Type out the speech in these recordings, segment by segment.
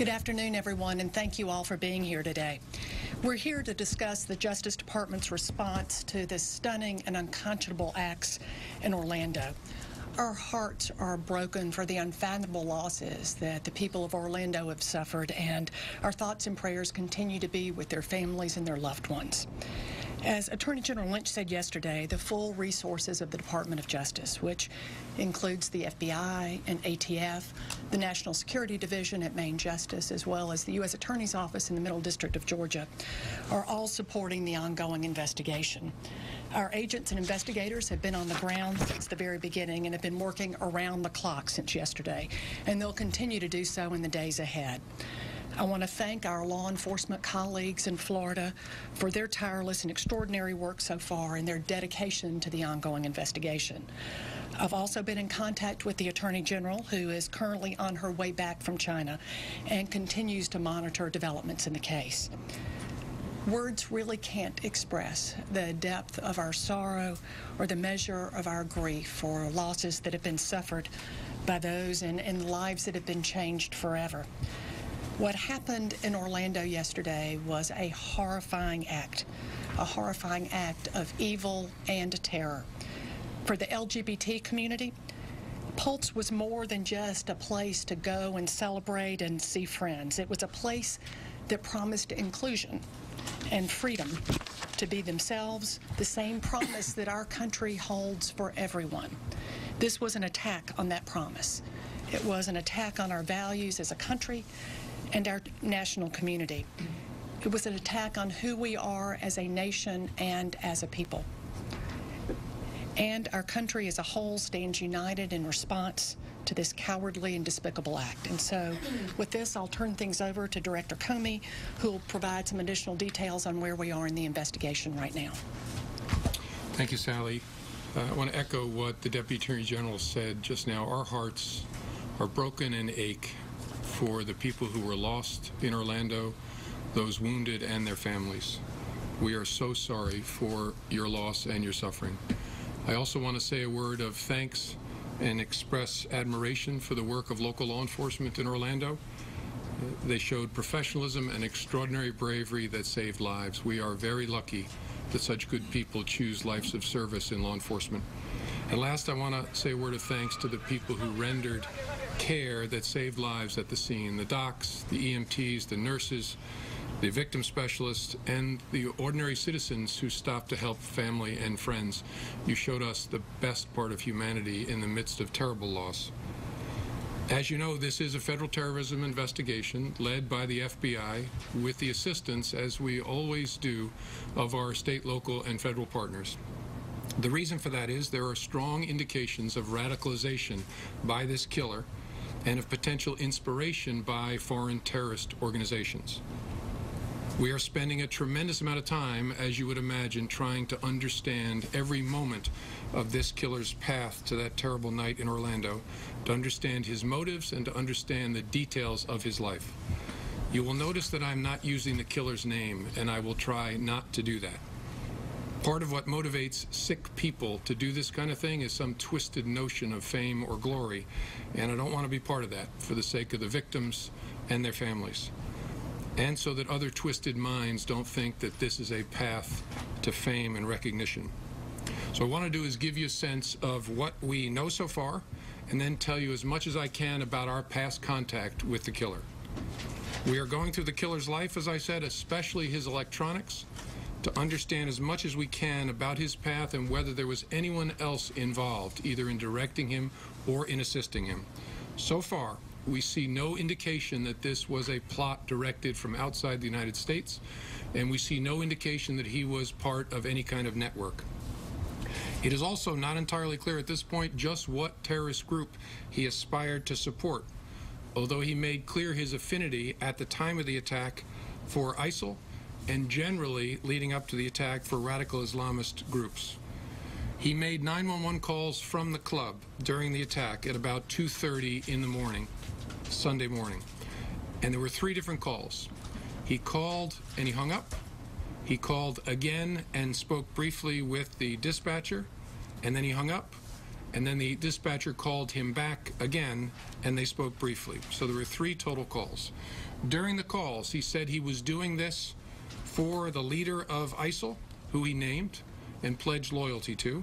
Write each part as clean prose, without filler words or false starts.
Good afternoon, everyone, and thank you all for being here today. We're here to discuss the Justice Department's response to the stunning and unconscionable acts in Orlando. Our hearts are broken for the unfathomable losses that the people of Orlando have suffered, and our thoughts and prayers continue to be with their families and their loved ones. As Attorney General Lynch said yesterday, the full resources of the Department of Justice, which includes the FBI and ATF, the National Security Division at Main Justice, as well as the U.S. Attorney's Office in the Middle District of Georgia, are all supporting the ongoing investigation. Our agents and investigators have been on the ground since the very beginning and have been working around the clock since yesterday, and they'll continue to do so in the days ahead. I want to thank our law enforcement colleagues in Florida for their tireless and extraordinary work so far and their dedication to the ongoing investigation. I've also been in contact with the Attorney General, who is currently on her way back from China and continues to monitor developments in the case. Words really can't express the depth of our sorrow or the measure of our grief for losses that have been suffered by those and lives that have been changed forever. What happened in Orlando yesterday was a horrifying act of evil and terror. For the LGBT community, Pulse was more than just a place to go and celebrate and see friends. It was a place that promised inclusion and freedom to be themselves, the same promise that our country holds for everyone. This was an attack on that promise. It was an attack on our values as a country and our national community. It was an attack on who we are as a nation and as a people. And our country as a whole stands united in response to this cowardly and despicable act. And so with this, I'll turn things over to Director Comey, who will provide some additional details on where we are in the investigation right now. Thank you, Sally. I want to echo what the Deputy Attorney General said just now. Our hearts are broken and ache for the people who were lost in Orlando, those wounded and their families. We are so sorry for your loss and your suffering. I also want to say a word of thanks and express admiration for the work of local law enforcement in Orlando. They showed professionalism and extraordinary bravery that saved lives. We are very lucky that such good people choose lives of service in law enforcement. And last, I want to say a word of thanks to the people who rendered care that saved lives at the scene, the docs, the EMTs, the nurses, the victim specialists, and the ordinary citizens who stopped to help family and friends. You showed us the best part of humanity in the midst of terrible loss. As you know, this is a federal terrorism investigation led by the FBI with the assistance, as we always do, of our state, local, and federal partners. The reason for that is there are strong indications of radicalization by this killer and of potential inspiration by foreign terrorist organizations. We are spending a tremendous amount of time, as you would imagine, trying to understand every moment of this killer's path to that terrible night in Orlando, to understand his motives and to understand the details of his life. You will notice that I'm not using the killer's name, and I will try not to do that. Part of what motivates sick people to do this kind of thing is some twisted notion of fame or glory, and I don't want to be part of that for the sake of the victims and their families, and so that other twisted minds don't think that this is a path to fame and recognition. So what I want to do is give you a sense of what we know so far, and then tell you as much as I can about our past contact with the killer. We are going through the killer's life, as I said, especially his electronics, to understand as much as we can about his path and whether there was anyone else involved, either in directing him or in assisting him. So far, we see no indication that this was a plot directed from outside the United States, and we see no indication that he was part of any kind of network. It is also not entirely clear at this point just what terrorist group he aspired to support, although he made clear his affinity at the time of the attack for ISIL and generally leading up to the attack for radical Islamist groups. He made 911 calls from the club during the attack at about 2:30 in the morning, Sunday morning. And there were 3 different calls. He called and he hung up. He called again and spoke briefly with the dispatcher, and then he hung up. And then the dispatcher called him back again, and they spoke briefly. So there were 3 total calls. During the calls, he said he was doing this for the leader of ISIL, who he named and pledged loyalty to.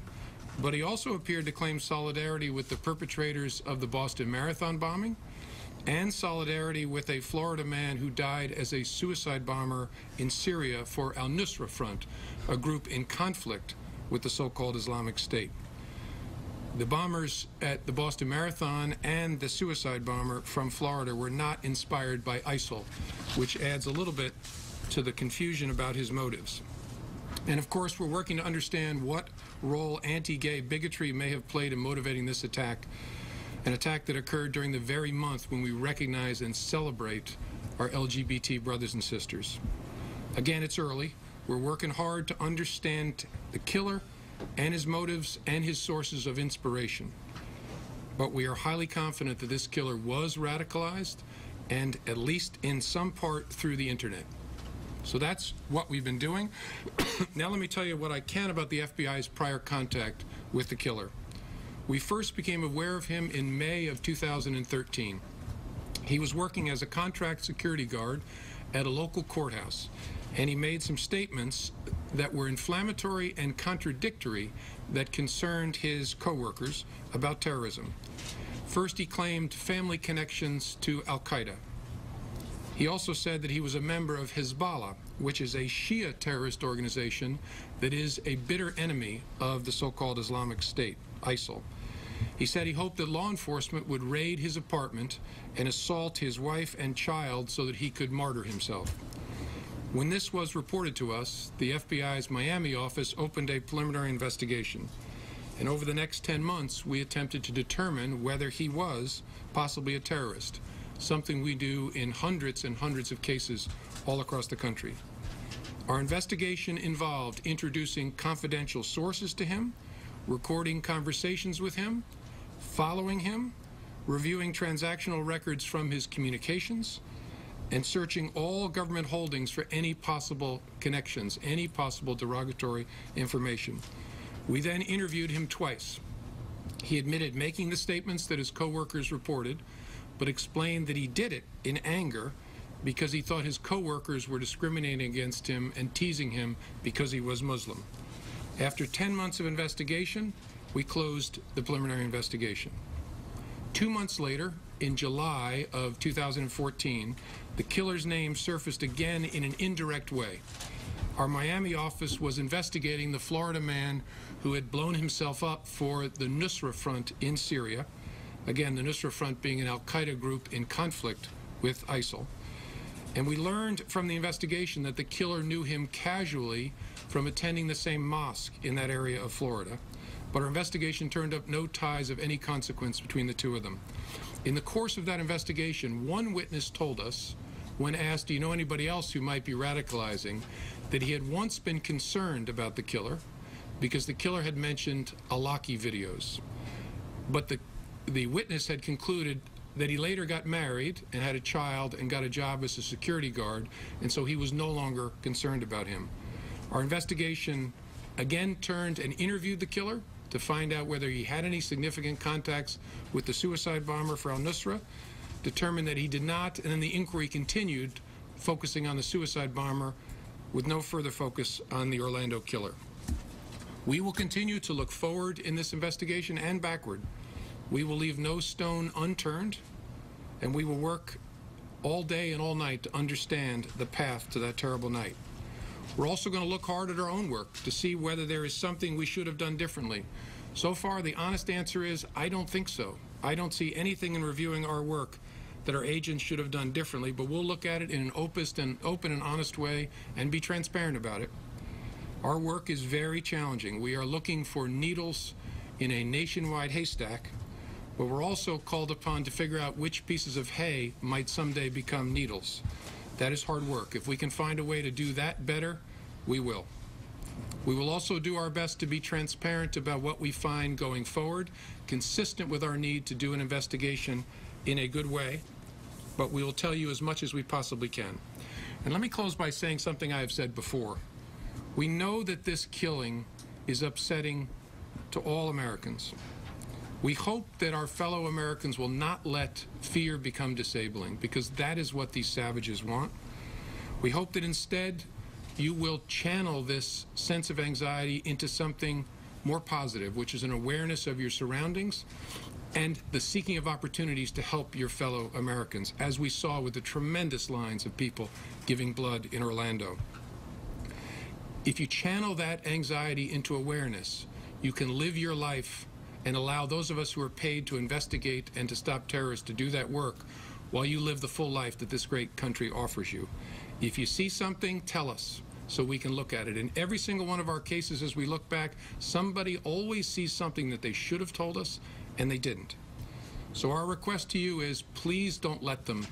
But he also appeared to claim solidarity with the perpetrators of the Boston Marathon bombing and solidarity with a Florida man who died as a suicide bomber in Syria for al-Nusra Front, a group in conflict with the so-called Islamic State. The bombers at the Boston Marathon and the suicide bomber from Florida were not inspired by ISIL, which adds a little bit to the confusion about his motives. And of course, we're working to understand what role anti-gay bigotry may have played in motivating this attack, an attack that occurred during the very month when we recognize and celebrate our LGBT brothers and sisters. Again, it's early. We're working hard to understand the killer and his motives and his sources of inspiration. But we are highly confident that this killer was radicalized, and at least in some part through the internet. So that's what we've been doing. Now let me tell you what I can about the FBI's prior contact with the killer. We first became aware of him in May of 2013. He was working as a contract security guard at a local courthouse, and he made some statements that were inflammatory and contradictory that concerned his coworkers about terrorism. First, he claimed family connections to al-Qaeda. He also said that he was a member of Hezbollah, which is a Shia terrorist organization that is a bitter enemy of the so-called Islamic State, ISIL. He said he hoped that law enforcement would raid his apartment and assault his wife and child so that he could martyr himself. When this was reported to us, the FBI's Miami office opened a preliminary investigation. And over the next 10 months, we attempted to determine whether he was possibly a terrorist, something we do in hundreds and hundreds of cases all across the country. Our investigation involved introducing confidential sources to him, recording conversations with him, following him, reviewing transactional records from his communications, and searching all government holdings for any possible connections, any possible derogatory information. We then interviewed him twice. He admitted making the statements that his coworkers reported, but explained that he did it in anger because he thought his coworkers were discriminating against him and teasing him because he was Muslim. After 10 months of investigation, we closed the preliminary investigation. 2 months later, in July of 2014, the killer's name surfaced again in an indirect way. Our Miami office was investigating the Florida man who had blown himself up for the Nusra Front in Syria. Again, the Nusra Front being an al-Qaeda group in conflict with ISIL. And we learned from the investigation that the killer knew him casually from attending the same mosque in that area of Florida. But our investigation turned up no ties of any consequence between the two of them. In the course of that investigation, one witness told us, when asked, do you know anybody else who might be radicalizing, that he had once been concerned about the killer because the killer had mentioned Alaki videos. But the witness had concluded that he later got married and had a child and got a job as a security guard, and so he was no longer concerned about him. Our investigation again turned and interviewed the killer to find out whether he had any significant contacts with the suicide bomber for al-Nusra, determined that he did not, and then the inquiry continued, focusing on the suicide bomber with no further focus on the Orlando killer. We will continue to look forward in this investigation and backward. We will leave no stone unturned, and we will work all day and all night to understand the path to that terrible night. We're also going to look hard at our own work to see whether there is something we should have done differently. So far, the honest answer is, I don't think so. I don't see anything in reviewing our work that our agents should have done differently, but we'll look at it in an open and honest way and be transparent about it. Our work is very challenging. We are looking for needles in a nationwide haystack, but we're also called upon to figure out which pieces of hay might someday become needles. That is hard work. If we can find a way to do that better, we will. We will also do our best to be transparent about what we find going forward, consistent with our need to do an investigation in a good way, but we will tell you as much as we possibly can. And let me close by saying something I have said before. We know that this killing is upsetting to all Americans. We hope that our fellow Americans will not let fear become disabling, because that is what these savages want. We hope that instead you will channel this sense of anxiety into something more positive, which is an awareness of your surroundings and the seeking of opportunities to help your fellow Americans, as we saw with the tremendous lines of people giving blood in Orlando. If you channel that anxiety into awareness, you can live your life and allow those of us who are paid to investigate and to stop terrorists to do that work while you live the full life that this great country offers you. If you see something, tell us so we can look at it. In every single one of our cases, as we look back, somebody always sees something that they should have told us and they didn't. So our request to you is, please don't let them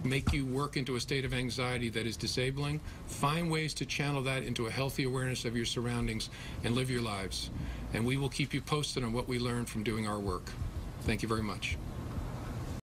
make you work into a state of anxiety that is disabling. Find ways to channel that into a healthy awareness of your surroundings and live your lives. And we will keep you posted on what we learn from doing our work. Thank you very much.